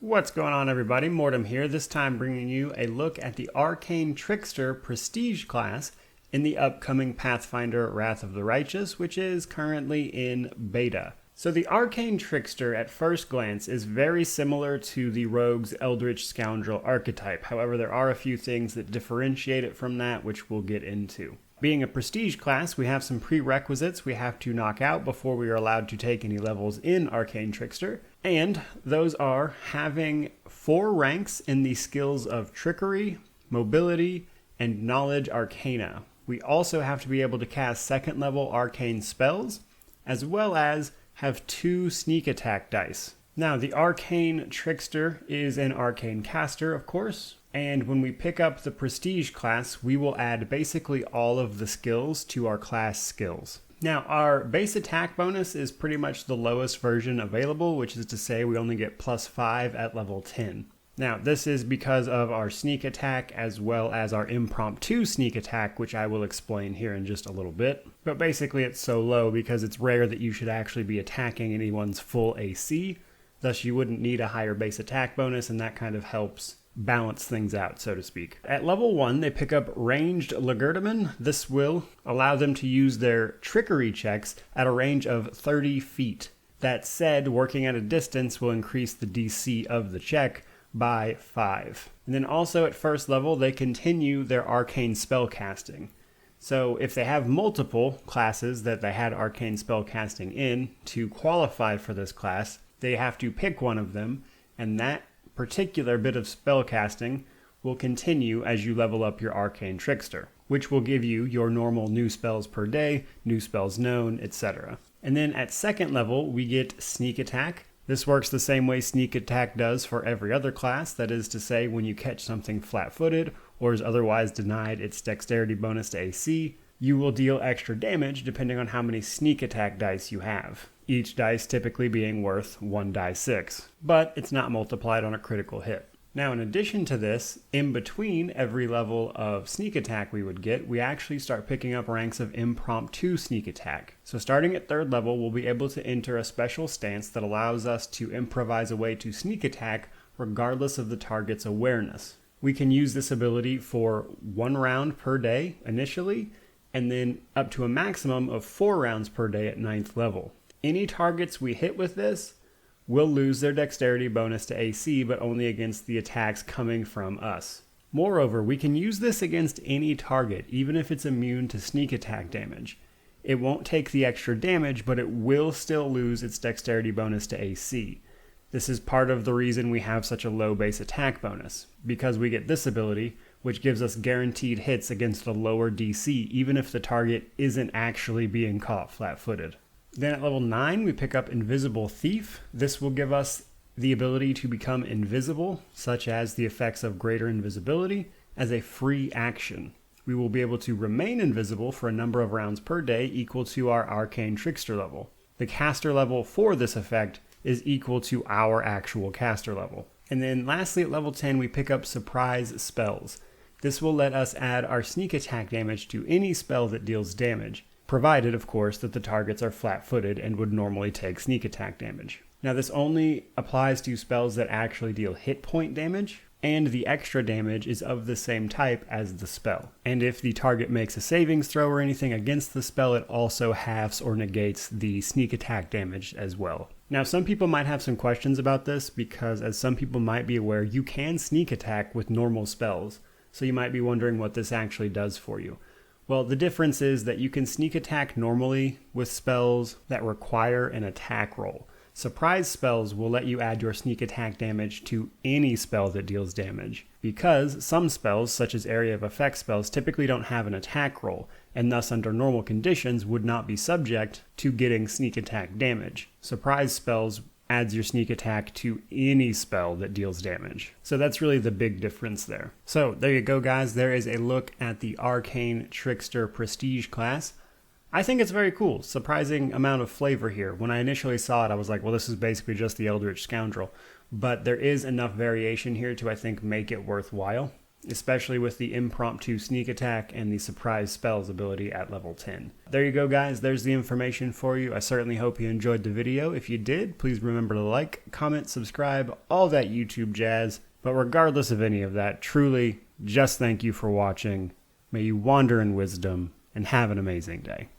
What's going on, everybody? Mortem here, this time bringing you a look at the Arcane Trickster Prestige class in the upcoming Pathfinder Wrath of the Righteous, which is currently in beta. So the Arcane Trickster, at first glance, is very similar to the Rogue's Eldritch Scoundrel archetype. However, there are a few things that differentiate it from that, which we'll get into. Being a prestige class, we have some prerequisites we have to knock out before we are allowed to take any levels in Arcane Trickster. And those are having 4 ranks in the skills of Trickery, Mobility, and Knowledge Arcana. We also have to be able to cast 2nd level arcane spells, as well as have 2 sneak attack dice. Now, the Arcane Trickster is an arcane caster, of course. And when we pick up the Prestige class, we will add basically all of the skills to our class skills. Now, our base attack bonus is pretty much the lowest version available, which is to say we only get +5 at level 10. Now, this is because of our sneak attack as well as our impromptu sneak attack, which I will explain here in just a little bit. But basically it's so low because it's rare that you should actually be attacking anyone's full AC, thus you wouldn't need a higher base attack bonus, and that kind of helps balance things out, so to speak. At level 1, they pick up Ranged Legerdemain. This will allow them to use their trickery checks at a range of 30 feet. That said, working at a distance will increase the DC of the check by 5. And then also at first level, they continue their arcane spell casting. So if they have multiple classes that they had arcane spell casting in, to qualify for this class, they have to pick one of them, and that particular bit of spell casting will continue as you level up your Arcane Trickster, which will give you your normal new spells per day, new spells known, etc. And then at 2nd level, we get Sneak Attack. This works the same way Sneak Attack does for every other class, that is to say when you catch something flat-footed or is otherwise denied its dexterity bonus to AC, you will deal extra damage depending on how many Sneak Attack dice you have. Each dice typically being worth 1d6, but it's not multiplied on a critical hit. Now, in addition to this, in between every level of sneak attack we would get, we actually start picking up ranks of impromptu sneak attack. So starting at 3rd level, we'll be able to enter a special stance that allows us to improvise a way to sneak attack regardless of the target's awareness. We can use this ability for 1 round per day initially, and then up to a maximum of 4 rounds per day at 9th level. Any targets we hit with this will lose their dexterity bonus to AC, but only against the attacks coming from us. Moreover, we can use this against any target, even if it's immune to sneak attack damage. It won't take the extra damage, but it will still lose its dexterity bonus to AC. This is part of the reason we have such a low base attack bonus, because we get this ability, which gives us guaranteed hits against a lower DC, even if the target isn't actually being caught flat-footed. Then at level 9, we pick up Invisible Thief. This will give us the ability to become invisible, such as the effects of greater invisibility, as a free action. We will be able to remain invisible for a number of rounds per day equal to our Arcane Trickster level. The caster level for this effect is equal to our actual caster level. And then lastly, at level 10, we pick up Surprise Spells. This will let us add our sneak attack damage to any spell that deals damage, provided, of course, that the targets are flat-footed and would normally take sneak attack damage. Now, this only applies to spells that actually deal hit point damage, and the extra damage is of the same type as the spell. And if the target makes a savings throw or anything against the spell, it also halves or negates the sneak attack damage as well. Now, some people might have some questions about this, because as some people might be aware, you can sneak attack with normal spells, so you might be wondering what this actually does for you. Well, the difference is that you can sneak attack normally with spells that require an attack roll. Surprise spells will let you add your sneak attack damage to any spell that deals damage, because some spells, such as area of effect spells, typically don't have an attack roll, and thus under normal conditions would not be subject to getting sneak attack damage. Surprise spells adds your sneak attack to any spell that deals damage. So that's really the big difference there. So there you go, guys. There is a look at the Arcane Trickster Prestige class. I think it's very cool. Surprising amount of flavor here. When I initially saw it, I was like, well, this is basically just the Eldritch Scoundrel. But there is enough variation here to, I think, make it worthwhile. especially with the Impromptu sneak attack and the surprise spells ability at level 10. There you go, guys. There's the information for you. I certainly hope you enjoyed the video. If you did, please remember to like, comment, subscribe, all that YouTube jazz. But regardless of any of that, truly, just thank you for watching. May you wander in wisdom and have an amazing day.